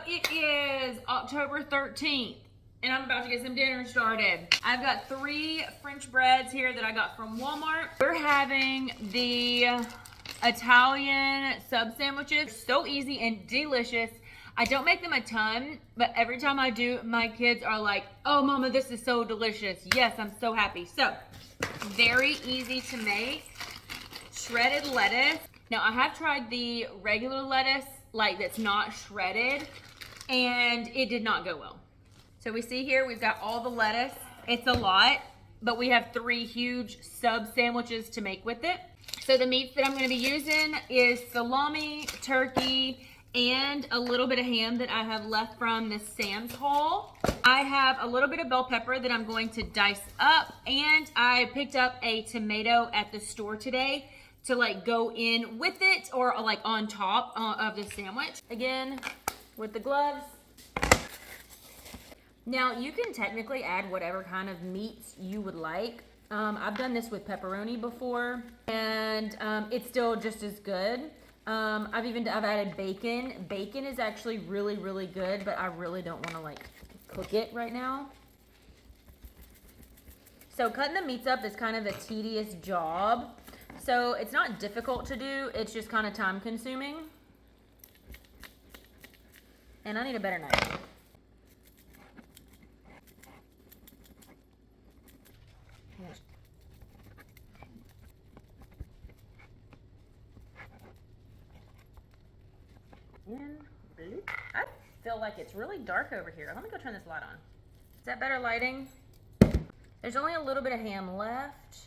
it is October 13th. And I'm about to get some dinner started. I've got 3 French breads here that I got from Walmart. We're having the Italian sub sandwiches. So easy and delicious. I don't make them a ton, but every time I do, my kids are like, oh mama, this is so delicious. Yes, I'm so happy. So, very easy to make. Shredded lettuce. Now I have tried the regular lettuce, like that's not shredded, and it did not go well. So we see here, we've got all the lettuce. It's a lot, but we have 3 huge sub sandwiches to make with it. So the meats that I'm gonna be using is salami, turkey, and a little bit of ham that I have left from the Sam's haul. I have a little bit of bell pepper that I'm going to dice up, and I picked up a tomato at the store today to like go in with it or like on top of the sandwich. Again, with the gloves. Now, you can technically add whatever kind of meats you would like. I've done this with pepperoni before, and it's still just as good. I've added bacon. Bacon is actually really, really good, but I really don't want to like cook it right now. So cutting the meats up is kind of a tedious job. So it's not difficult to do, it's just kind of time consuming. And I need a better knife. I feel like it's really dark over here. Let me go turn this light on. Is that better lighting? There's only a little bit of ham left,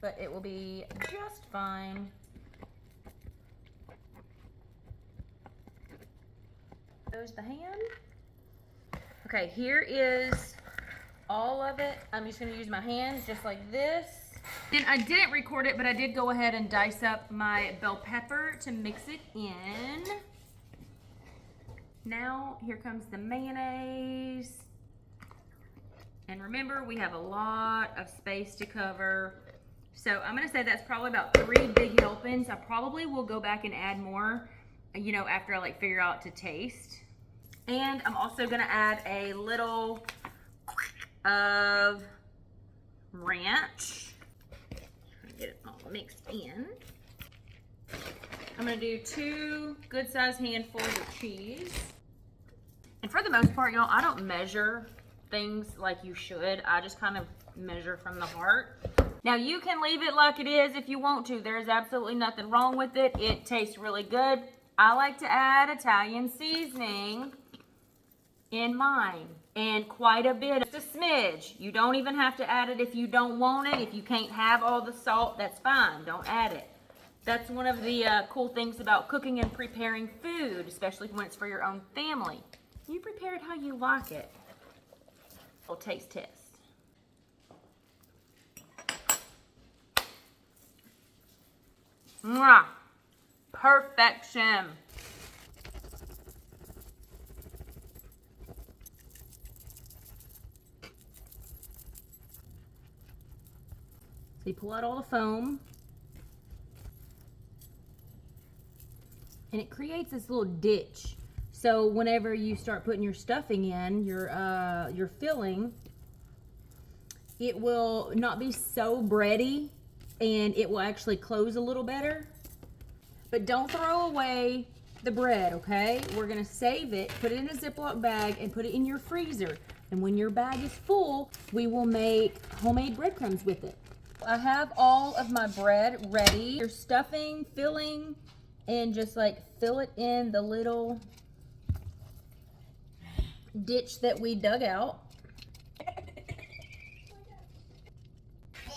but it will be just fine. There's the ham. Okay, here is all of it. I'm just gonna use my hands just like this. And I didn't record it, but I did go ahead and dice up my bell pepper to mix it in. Now, here comes the mayonnaise. And remember, we have a lot of space to cover. So I'm gonna say that's probably about 3 big helpings. I probably will go back and add more, you know, after I like figure out to taste. And I'm also gonna add a little of ranch. Get it all mixed in. I'm gonna do 2 good-sized handfuls of cheese. And for the most part, y'all, I don't measure things like you should. I just kind of measure from the heart. Now, you can leave it like it is if you want to. There's absolutely nothing wrong with it. It tastes really good. I like to add Italian seasoning in mine, and quite a bit, just a smidge. You don't even have to add it if you don't want it. If you can't have all the salt, that's fine. Don't add it. That's one of the cool things about cooking and preparing food, especially when it's for your own family. You prepare it how you like it. Little taste test. Mwah! Perfection. So you pull out all the foam, and it creates this little ditch. So whenever you start putting your stuffing in, your filling, it will not be so bready, and it will actually close a little better. But don't throw away the bread, okay? We're gonna save it, put it in a Ziploc bag, and put it in your freezer. And when your bag is full, we will make homemade breadcrumbs with it. I have all of my bread ready. Your stuffing, filling, and just like fill it in the little ditch that we dug out.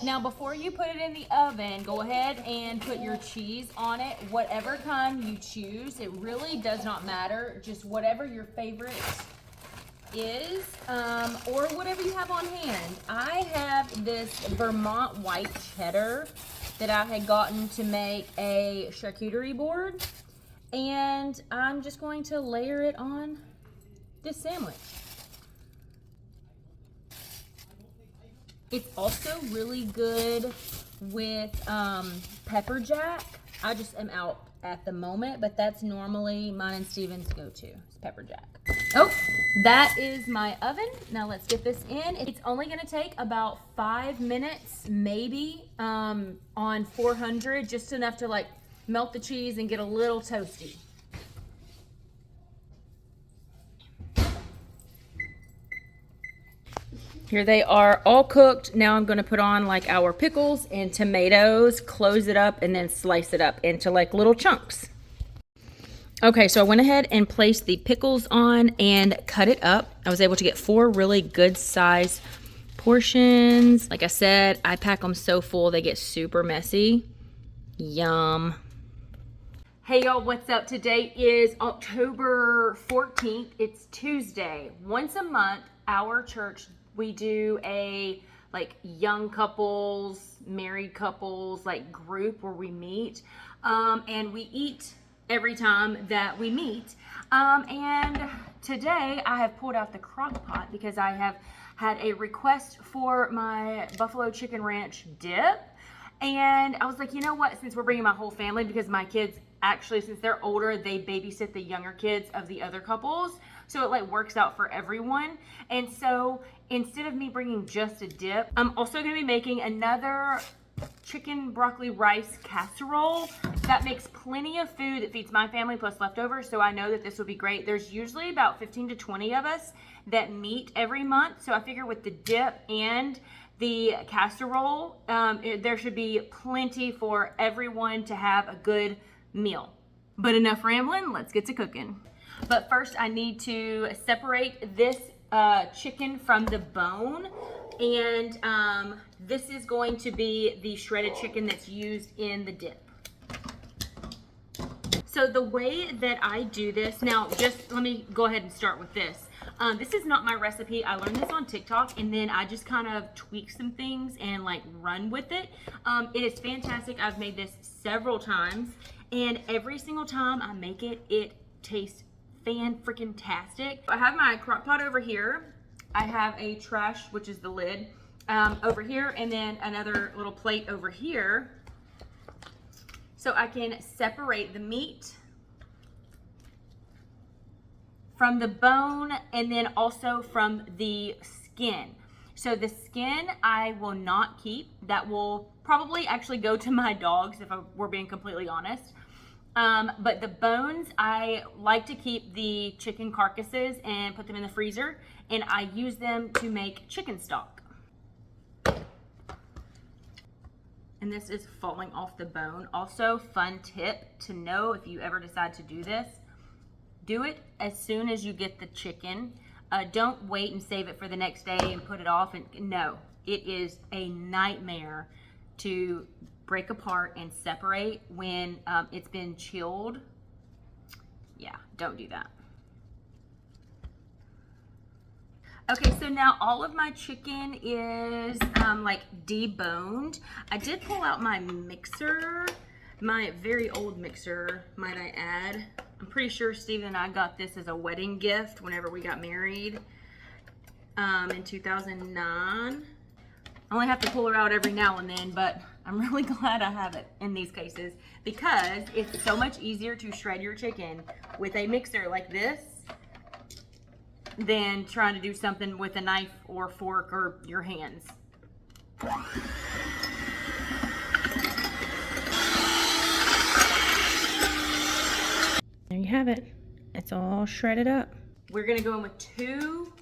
Now, before you put it in the oven, go ahead and put your cheese on it, whatever kind you choose. It really does not matter, just whatever your favorite is, or whatever you have on hand. I have this Vermont white cheddar that I had gotten to make a charcuterie board, and I'm just going to layer it on this sandwich. It's also really good with pepper jack. I just am out at the moment, but that's normally mine and Steven's go-to. It's pepper jack. Oh, that is my oven. Now let's get this in. It's only gonna take about 5 minutes, maybe, on 400, just enough to like melt the cheese and get a little toasty. Here they are all cooked. Now I'm gonna put on like our pickles and tomatoes, close it up, and then slice it up into like little chunks. Okay, so I went ahead and placed the pickles on and cut it up. I was able to get 4 really good size portions. Like I said, I pack them so full they get super messy. Yum. Hey y'all, what's up? Today is October 14th. It's Tuesday. Once a month, our church, we do a like young couples, married couples, like group where we meet and we eat every time that we meet. And today I have pulled out the crock pot because I have had a request for my buffalo chicken ranch dip. And I was like, you know what, since we're bringing my whole family, because my kids actually, since they're older, they babysit the younger kids of the other couples. So it like works out for everyone. And so instead of me bringing just a dip, I'm also gonna be making another chicken broccoli rice casserole that makes plenty of food that feeds my family plus leftovers. So I know that this will be great. There's usually about 15 to 20 of us that meet every month. So I figure with the dip and the casserole, there should be plenty for everyone to have a good meal. But enough rambling, let's get to cooking. But first I need to separate this chicken from the bone. And this is going to be the shredded chicken that's used in the dip. So the way that I do this, now just let me go ahead and start with this. This is not my recipe. I learned this on TikTok and then I just kind of tweak some things and like run with it. It is fantastic. I've made this several times and every single time I make it, it tastes fan-freaking-tastic. I have my crock pot over here. I have a trash, which is the lid, over here, and then another little plate over here. So I can separate the meat from the bone and then also from the skin. So the skin I will not keep. That will probably actually go to my dogs if we're being completely honest. But the bones, I like to keep the chicken carcasses and put them in the freezer, and I use them to make chicken stock. And this is falling off the bone. Also, fun tip to know if you ever decide to do this, do it as soon as you get the chicken. Don't wait and save it for the next day and put it off. And no, it is a nightmare to break apart and separate when it's been chilled. Yeah, don't do that. Okay, so now all of my chicken is like deboned. I did pull out my mixer, my very old mixer, might I add. I'm pretty sure Steven and I got this as a wedding gift whenever we got married in 2009. I only have to pull her out every now and then, but I'm really glad I have it in these cases because it's so much easier to shred your chicken with a mixer like this than trying to do something with a knife or fork or your hands. There you have it. It's all shredded up. We're gonna go in with 2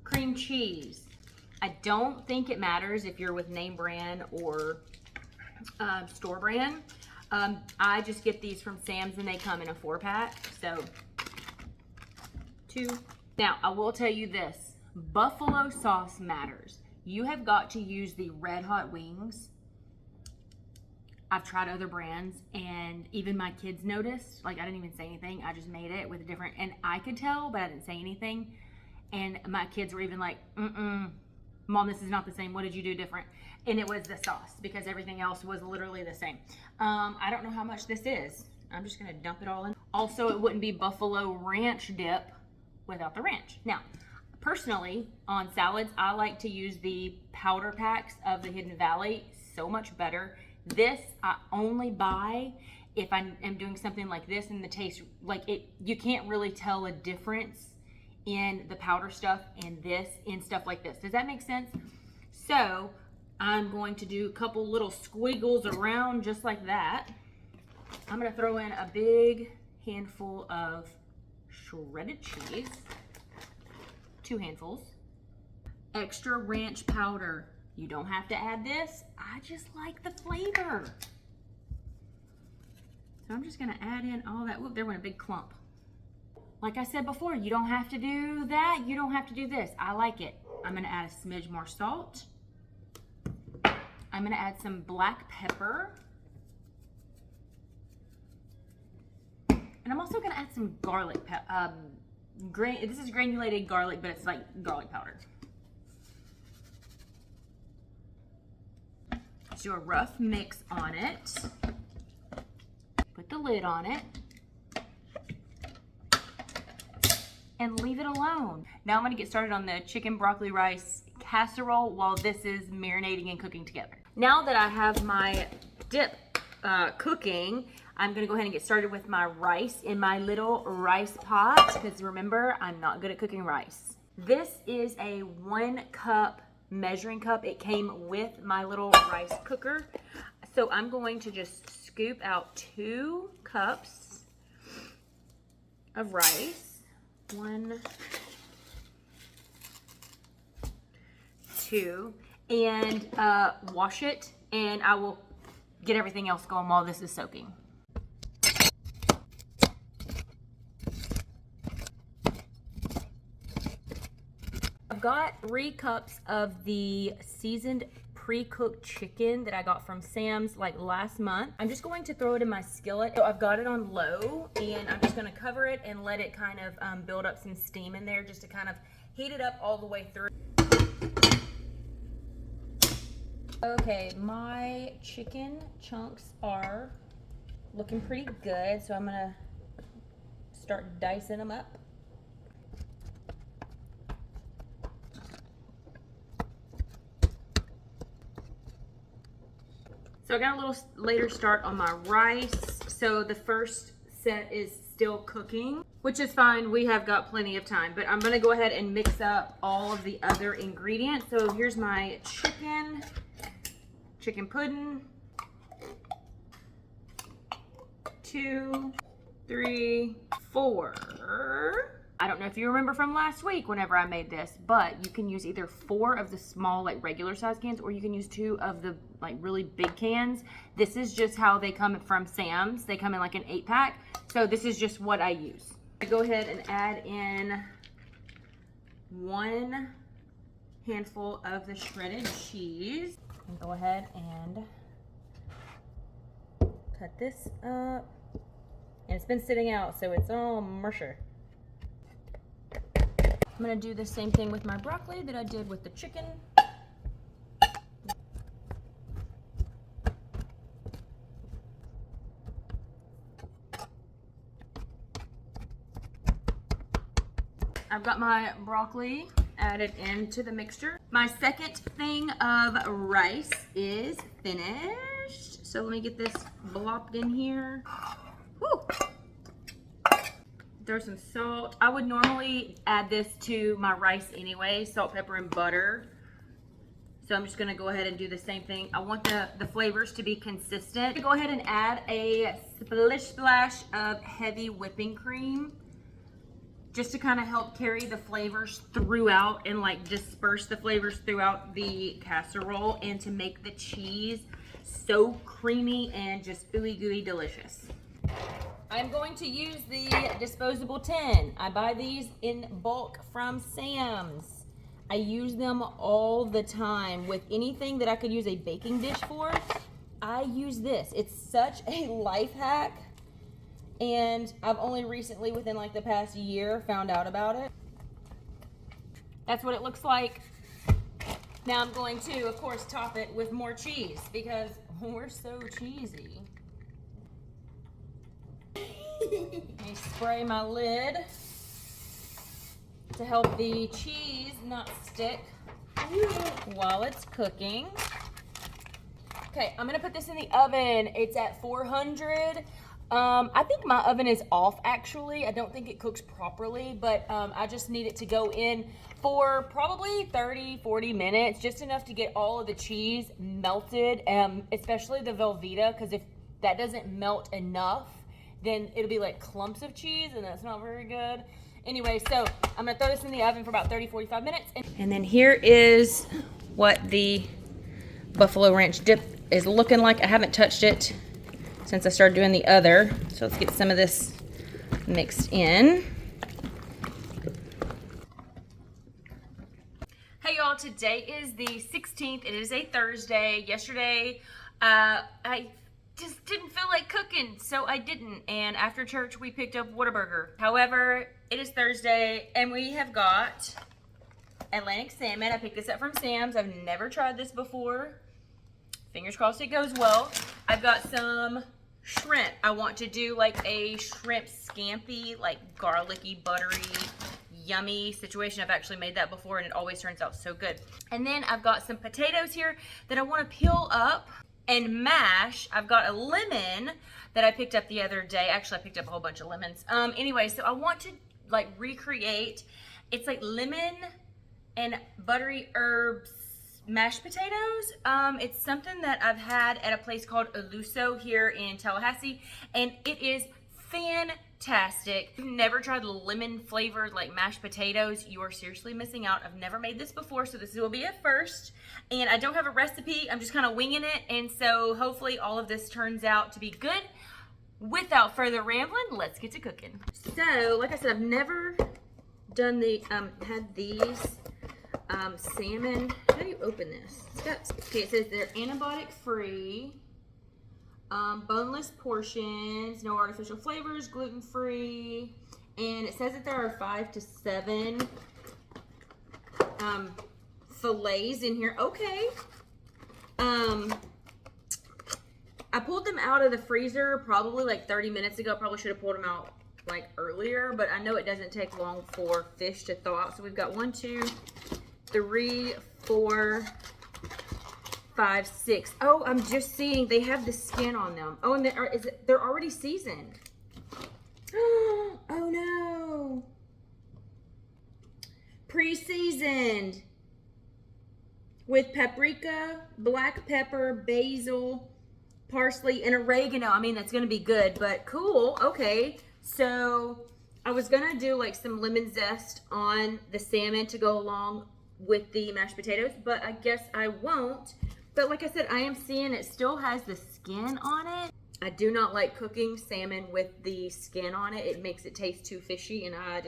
cream cheese. I don't think it matters if you're with name brand or store brand. I just get these from Sam's and they come in a 4-pack, so 2. Now, I will tell you this, buffalo sauce matters. You have got to use the Red Hot wings. I've tried other brands and even my kids noticed, like I didn't even say anything. I just made it with a different, and I could tell, but I didn't say anything. And my kids were even like, Mom, this is not the same. What did you do different? And it was the sauce because everything else was literally the same. I don't know how much this is. I'm just gonna dump it all in. Also, it wouldn't be buffalo ranch dip without the ranch. Now, personally, on salads, I like to use the powder packs of the Hidden Valley. So much better. This I only buy if I am doing something like this and the taste, like you can't really tell a difference in the powder stuff and this in stuff like this. Does that make sense? So I'm going to do a couple little squiggles around just like that. I'm gonna throw in a big handful of shredded cheese, 2 handfuls. Extra ranch powder. You don't have to add this. I just like the flavor. So I'm just gonna add in all that. Look, there went a big clump. Like I said before, you don't have to do that. You don't have to do this. I like it. I'm gonna add a smidge more salt. I'm gonna add some black pepper. And I'm also gonna add some garlic this is granulated garlic, but it's like garlic powder. Just do a rough mix on it. Put the lid on it. And leave it alone. Now I'm gonna get started on the chicken broccoli rice casserole while this is marinating and cooking together. Now that I have my dip cooking, I'm gonna go ahead and get started with my rice in my little rice pot, because remember, I'm not good at cooking rice. This is a 1 cup measuring cup. It came with my little rice cooker. So I'm going to just scoop out 2 cups of rice. 1, 2, and wash it, and I will get everything else going while this is soaking. I've got 3 cups of the seasoned pre-cooked chicken that I got from Sam's like last month. I'm just going to throw it in my skillet. So I've got it on low, and I'm just gonna cover it and let it kind of build up some steam in there just to kind of heat it up all the way through. Okay, my chicken chunks are looking pretty good, so I'm gonna start dicing them up. So I got a little later start on my rice. So the first set is still cooking, which is fine. We have got plenty of time, but I'm gonna go ahead and mix up all of the other ingredients. So here's my chicken pudding. 2, 3, 4. I don't know if you remember from last week whenever I made this, but you can use either 4 of the small, like regular size cans, or you can use 2 of the like really big cans. This is just how they come from Sam's. They come in like an 8-pack. So this is just what I use. I go ahead and add in 1 handful of the shredded cheese. And go ahead and cut this up. And it's been sitting out, so it's all musher. I'm gonna do the same thing with my broccoli that I did with the chicken. I've got my broccoli added into the mixture. My second thing of rice is finished. So let me get this blopped in here. Woo. Throw some salt. I would normally add this to my rice anyway, salt, pepper, and butter. So I'm just gonna go ahead and do the same thing. I want the flavors to be consistent. Go ahead and add a splash of heavy whipping cream, just to kind of help carry the flavors throughout and like disperse the flavors throughout the casserole, and to make the cheese so creamy and just ooey gooey delicious. I'm going to use the disposable tin. I buy these in bulk from Sam's. I use them all the time. With anything that I could use a baking dish for, I use this. It's such a life hack, and I've only recently, within like the past year, found out about it. That's what it looks like. Now I'm going to, of course, top it with more cheese, because we're so cheesy. I spray my lid to help the cheese not stick while it's cooking. Okay, I'm gonna put this in the oven. It's at 400. I think my oven is off actually. I don't think it cooks properly, but I just need it to go in for probably 30-40 minutes, just enough to get all of the cheese melted, especially the Velveeta, because if that doesn't melt enough, then it'll be like clumps of cheese, and that's not very good. Anyway, so I'm gonna throw this in the oven for about 30-45 minutes. And then here is what the buffalo ranch dip is looking like. I haven't touched it since I started doing the other. So let's get some of this mixed in. Hey y'all, today is the 16th. It is a Thursday. Yesterday, I just didn't feel like cooking, so I didn't. And after church, we picked up Whataburger. However, it is Thursday, and we have got Atlantic salmon. I picked this up from Sam's. I've never tried this before. Fingers crossed it goes well. I've got some shrimp. I want to do like a shrimp scampi, like garlicky, buttery, yummy situation. I've actually made that before, and it always turns out so good. And then I've got some potatoes here that I want to peel up and mash. I've got a lemon that I picked up the other day. Actually, I picked up a whole bunch of lemons. Anyway, so I want to like recreate, it's like lemon and buttery herbs mashed potatoes. It's something that I've had at a place called Eluso here in Tallahassee, and it is fantastic. If you've never tried lemon flavored like mashed potatoes, you are seriously missing out. I've never made this before, so this will be a first. And I don't have a recipe, I'm just kind of winging it, and so hopefully all of this turns out to be good. Without further rambling, let's get to cooking. So, like I said, I've never done the, had these salmon. How do you open this? Okay, it says they're antibiotic free, boneless portions, no artificial flavors, gluten free, and it says that there are 5 to 7 fillets in here. Okay. I pulled them out of the freezer probably like 30 minutes ago. Probably should have pulled them out like earlier, but I know it doesn't take long for fish to thaw out. So we've got 1, 2, 3, 4, 5, 6. Oh, I'm just seeing they have the skin on them. Oh, and they're already seasoned. Oh no. Pre-seasoned with paprika, black pepper, basil, parsley, and oregano. I mean, that's gonna be good, but cool. Okay, so I was gonna do like some lemon zest on the salmon to go along with the mashed potatoes, but I guess I won't. But like I said, I am seeing it still has the skin on it. I do not like cooking salmon with the skin on it. It makes it taste too fishy, and I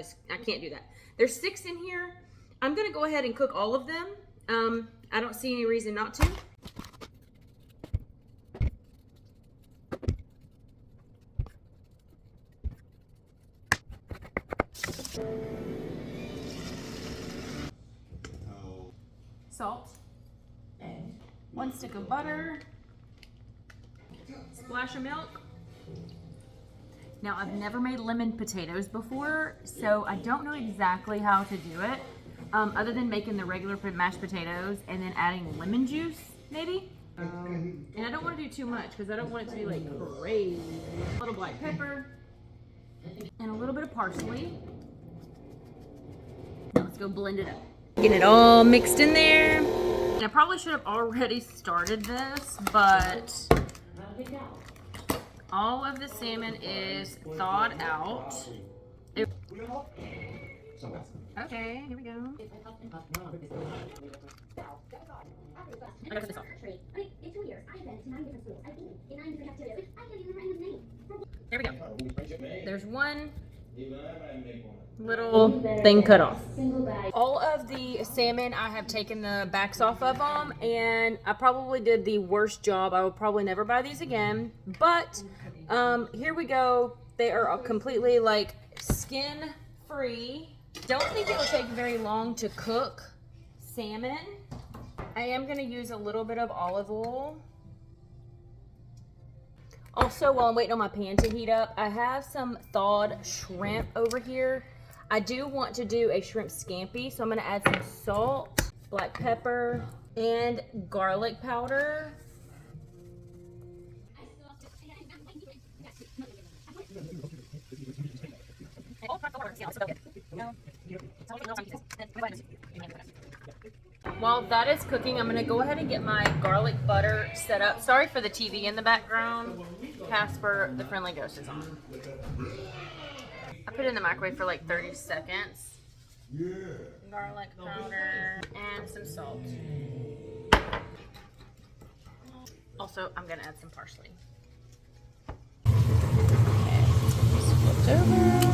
can't do that. There's 6 in here. I'm gonna go ahead and cook all of them. I don't see any reason not to. Salt, 1 stick of butter, splash of milk. Now, I've never made lemon potatoes before, so I don't know exactly how to do it, other than making the regular mashed potatoes and then adding lemon juice, maybe. And I don't want to do too much because I don't want it to be like crazy. A little black pepper and a little bit of parsley. Now let's go blend it up. Get it all mixed in there. And I probably should have already started this, but all of the salmon is thawed out. Okay, here we go. I gotta put this off. In 2 years, I have been to 9 different schools. I've eaten in 9 different cafeterias. I can't even remember anyone's name. There we go. There's one little thing cut off. All of the salmon, I have taken the backs off of them, and I probably did the worst job. I will probably never buy these again, but here we go. They are completely like skin free. Don't think it will take very long to cook salmon. I am going to use a little bit of olive oil. Also, while I'm waiting on my pan to heat up, I have some thawed shrimp over here. I do want to do a shrimp scampi, so I'm going to add some salt, black pepper, and garlic powder. While that is cooking, I'm gonna go ahead and get my garlic butter set up. Sorry for the TV in the background. Casper, the friendly ghost, is on. I put it in the microwave for like 30 seconds. Garlic powder and some salt. Also, I'm gonna add some parsley. Okay, flipped over.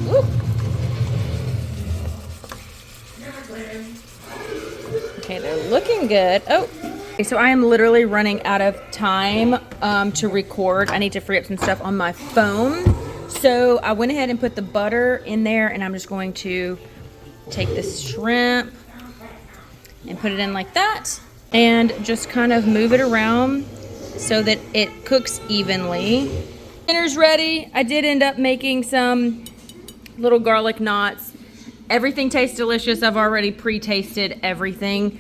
Woo! Okay, they're looking good. Oh, okay, so I am literally running out of time to record. I need to free up some stuff on my phone. So I went ahead and put the butter in there, and I'm just going to take this shrimp and put it in like that, and just kind of move it around so that it cooks evenly. Dinner's ready. I did end up making some little garlic knots. Everything tastes delicious. I've already pre-tasted everything.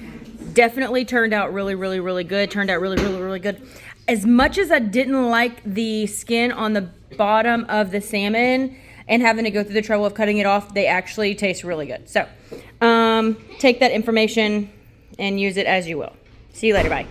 Definitely turned out really, really, really good. Turned out really, really, really good. As much as I didn't like the skin on the bottom of the salmon and having to go through the trouble of cutting it off, they actually taste really good. So take that information and use it as you will. See you later. Bye.